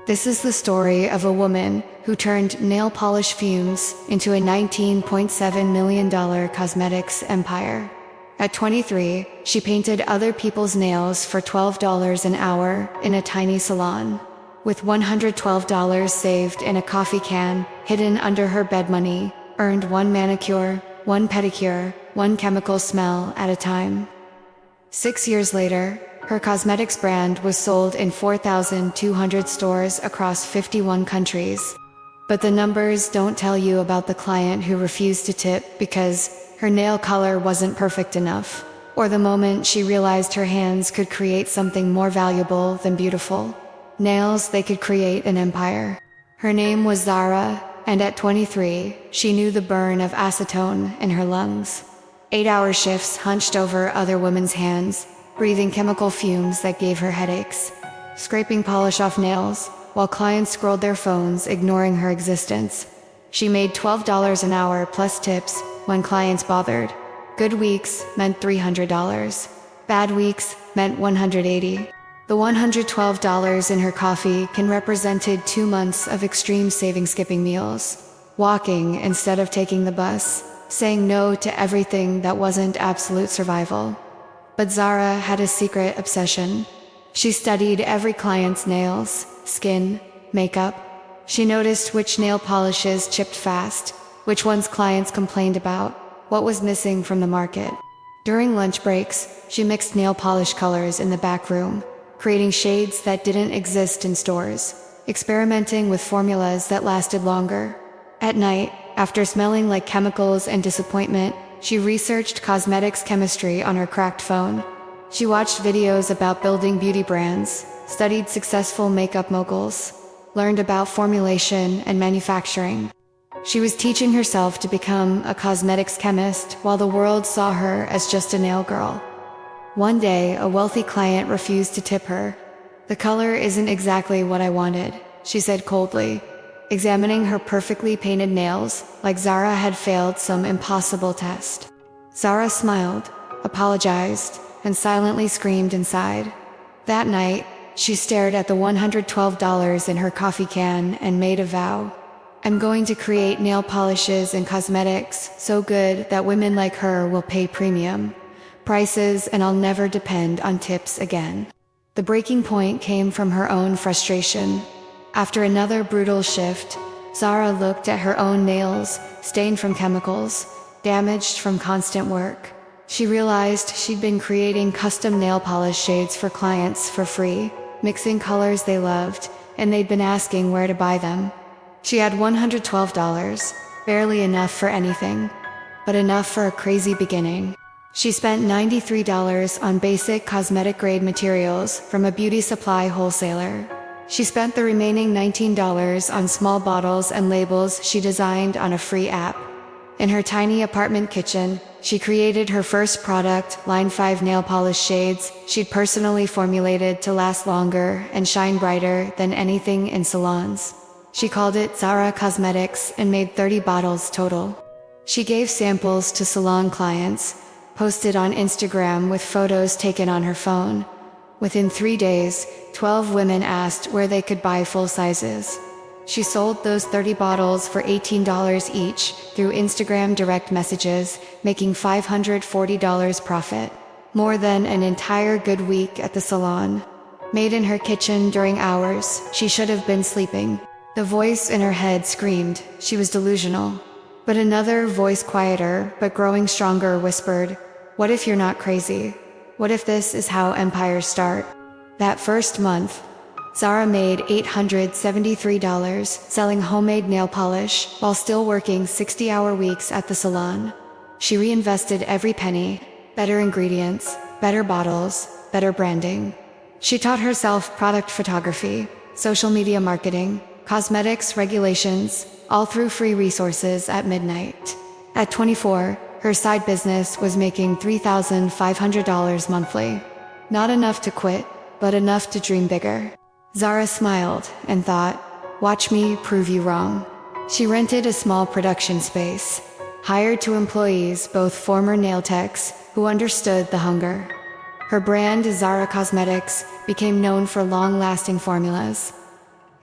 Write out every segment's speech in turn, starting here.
This is the story of a woman who turned nail polish fumes into a $19.7 million cosmetics empire. At 23, she painted other people's nails for $12 an hour in a tiny salon. With $112 saved in a coffee can, hidden under her bed money, earned one manicure, one pedicure, one chemical smell at a time. 6 years later, her cosmetics brand was sold in 4,200 stores across 51 countries. But the numbers don't tell you about the client who refused to tip because her nail color wasn't perfect enough, or the moment she realized her hands could create something more valuable than beautiful. Nails, they could create an empire. Her name was Zara, and at 23, she knew the burn of acetone in her lungs. 8-hour shifts hunched over other women's hands, breathing chemical fumes that gave her headaches. Scraping polish off nails, while clients scrolled their phones, ignoring her existence. She made $12 an hour plus tips when clients bothered. Good weeks meant $300. Bad weeks meant $180. The $112 in her coffee can represented 2 months of extreme saving, skipping meals, walking instead of taking the bus, saying no to everything that wasn't absolute survival. But Zara had a secret obsession. She studied every client's nails, skin, makeup. She noticed which nail polishes chipped fast, which ones clients complained about, what was missing from the market. During lunch breaks, she mixed nail polish colors in the back room, creating shades that didn't exist in stores, experimenting with formulas that lasted longer. At night, after smelling like chemicals and disappointment, she researched cosmetics chemistry on her cracked phone. She watched videos about building beauty brands, studied successful makeup moguls, learned about formulation and manufacturing. She was teaching herself to become a cosmetics chemist while the world saw her as just a nail girl. One day, a wealthy client refused to tip her. "The color isn't exactly what I wanted," she said coldly, examining her perfectly painted nails like Zara had failed some impossible test. Zara smiled, apologized, and silently screamed inside. That night, she stared at the $112 in her coffee can and made a vow. "I'm going to create nail polishes and cosmetics so good that women like her will pay premium prices and I'll never depend on tips again." The breaking point came from her own frustration. After another brutal shift, Zara looked at her own nails, stained from chemicals, damaged from constant work. She realized she'd been creating custom nail polish shades for clients for free, mixing colors they loved, and they'd been asking where to buy them. She had $112, barely enough for anything, but enough for a crazy beginning. She spent $93 on basic cosmetic-grade materials from a beauty supply wholesaler. She spent the remaining $19 on small bottles and labels she designed on a free app. In her tiny apartment kitchen, she created her first product, Line 5 nail polish shades she'd personally formulated to last longer and shine brighter than anything in salons. She called it Zara Cosmetics and made 30 bottles total. She gave samples to salon clients, posted on Instagram with photos taken on her phone. Within 3 days, 12 women asked where they could buy full sizes. She sold those 30 bottles for $18 each through Instagram direct messages, making $540 profit. More than an entire good week at the salon. Made in her kitchen during hours she should have been sleeping. The voice in her head screamed she was delusional. But another voice, quieter but growing stronger, whispered, "What if you're not crazy? What if this is how empires start?" That first month, Zara made $873 selling homemade nail polish while still working 60-hour weeks at the salon. She reinvested every penny, better ingredients, better bottles, better branding. She taught herself product photography, social media marketing, cosmetics regulations, all through free resources at midnight. At 24, her side business was making $3,500 monthly. Not enough to quit, but enough to dream bigger. Zara smiled and thought, "Watch me prove you wrong." She rented a small production space, hired 2 employees, both former nail techs, who understood the hunger. Her brand, Zara Cosmetics, became known for long-lasting formulas.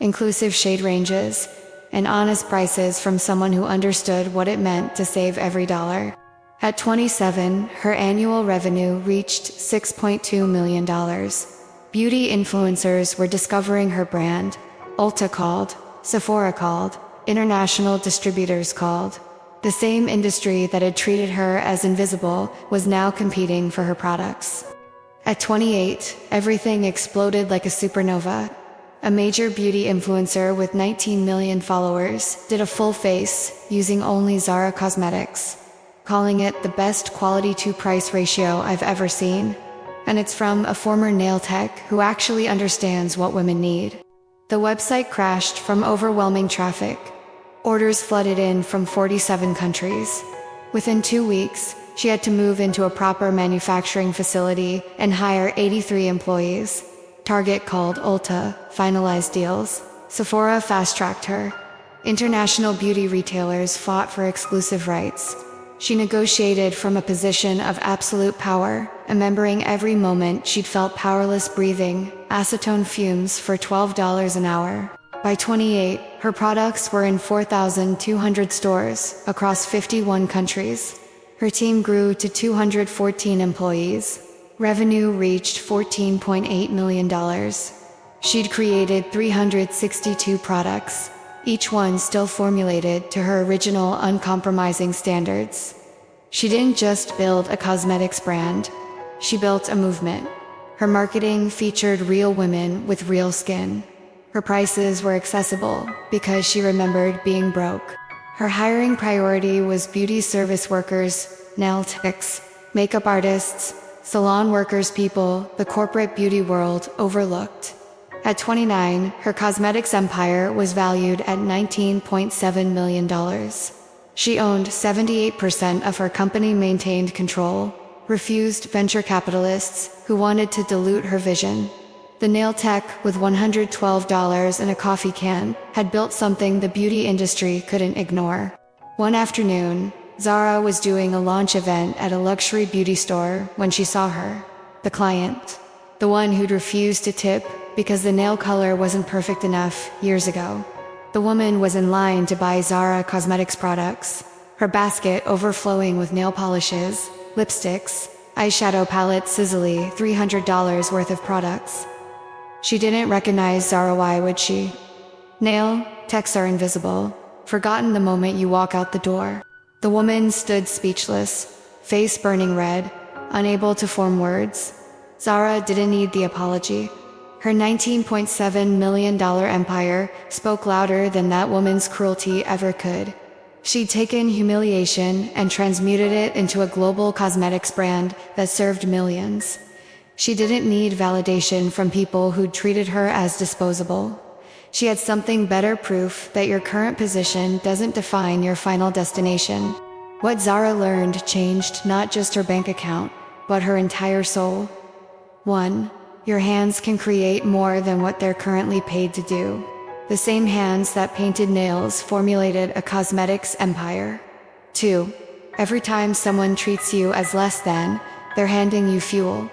inclusive shade ranges, and honest prices from someone who understood what it meant to save every dollar. At 27, her annual revenue reached $6.2 million. Beauty influencers were discovering her brand. Ulta called, Sephora called, international distributors called. The same industry that had treated her as invisible was now competing for her products. At 28, everything exploded like a supernova. A major beauty influencer with 19 million followers did a full face using only Zara cosmetics, calling it the best quality to price ratio I've ever seen. And it's from a former nail tech who actually understands what women need. The website crashed from overwhelming traffic. Orders flooded in from 47 countries. Within 2 weeks, she had to move into a proper manufacturing facility and hire 83 employees. Target called Ulta, finalized deals. Sephora fast-tracked her. International beauty retailers fought for exclusive rights. She negotiated from a position of absolute power, remembering every moment she'd felt powerless breathing acetone fumes for $12 an hour. By 28, her products were in 4,200 stores across 51 countries. Her team grew to 214 employees. Revenue reached $14.8 million. She'd created 362 products, each one still formulated to her original uncompromising standards. She didn't just build a cosmetics brand, she built a movement. Her marketing featured real women with real skin. Her prices were accessible because she remembered being broke. Her hiring priority was beauty service workers, nail techs, makeup artists, salon workers, people the corporate beauty world overlooked. At 29, her cosmetics empire was valued at $19.7 million. She owned 78% of her company, maintained control, refused venture capitalists who wanted to dilute her vision. The nail tech with $112 and a coffee can had built something the beauty industry couldn't ignore. One afternoon, Zara was doing a launch event at a luxury beauty store when she saw her. The client. The one who'd refused to tip because the nail color wasn't perfect enough years ago. The woman was in line to buy Zara cosmetics products, her basket overflowing with nail polishes, lipsticks, eyeshadow palettes, sizzly $300 worth of products. She didn't recognize Zara. Why would she? Nail techs are invisible, forgotten the moment you walk out the door. The woman stood speechless, face burning red, unable to form words. Zara didn't need the apology. Her $19.7 million empire spoke louder than that woman's cruelty ever could. She'd taken humiliation and transmuted it into a global cosmetics brand that served millions. She didn't need validation from people who'd treated her as disposable. She had something better, proof that your current position doesn't define your final destination. What Zara learned changed not just her bank account, but her entire soul. 1. Your hands can create more than what they're currently paid to do. The same hands that painted nails formulated a cosmetics empire. 2. Every time someone treats you as less than, they're handing you fuel.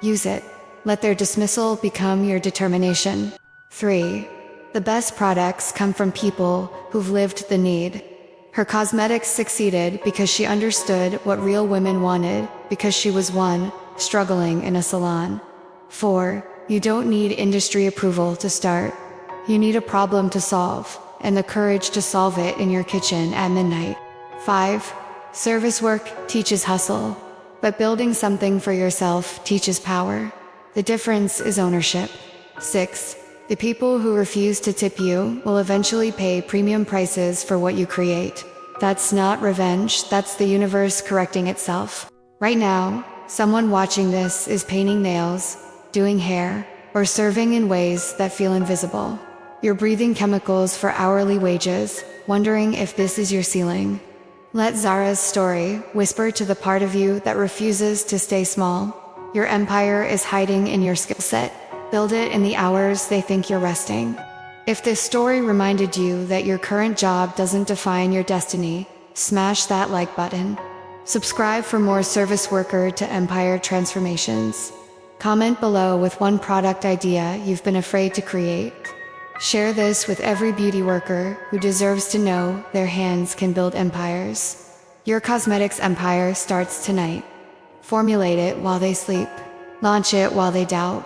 Use it. Let their dismissal become your determination. 3. The best products come from people who've lived the need. Her cosmetics succeeded because she understood what real women wanted, because she was one, struggling in a salon. 4. You don't need industry approval to start. You need a problem to solve, and the courage to solve it in your kitchen at midnight. 5. Service work teaches hustle, but building something for yourself teaches power. The difference is ownership. 6. The people who refuse to tip you will eventually pay premium prices for what you create. That's not revenge, that's the universe correcting itself. Right now, someone watching this is painting nails, doing hair, or serving in ways that feel invisible. You're breathing chemicals for hourly wages, wondering if this is your ceiling. Let Zara's story whisper to the part of you that refuses to stay small. Your empire is hiding in your skill set. Build it in the hours they think you're resting. If this story reminded you that your current job doesn't define your destiny, smash that like button. Subscribe for more service worker to empire transformations. Comment below with one product idea you've been afraid to create. Share this with every beauty worker who deserves to know their hands can build empires. Your cosmetics empire starts tonight. Formulate it while they sleep. Launch it while they doubt.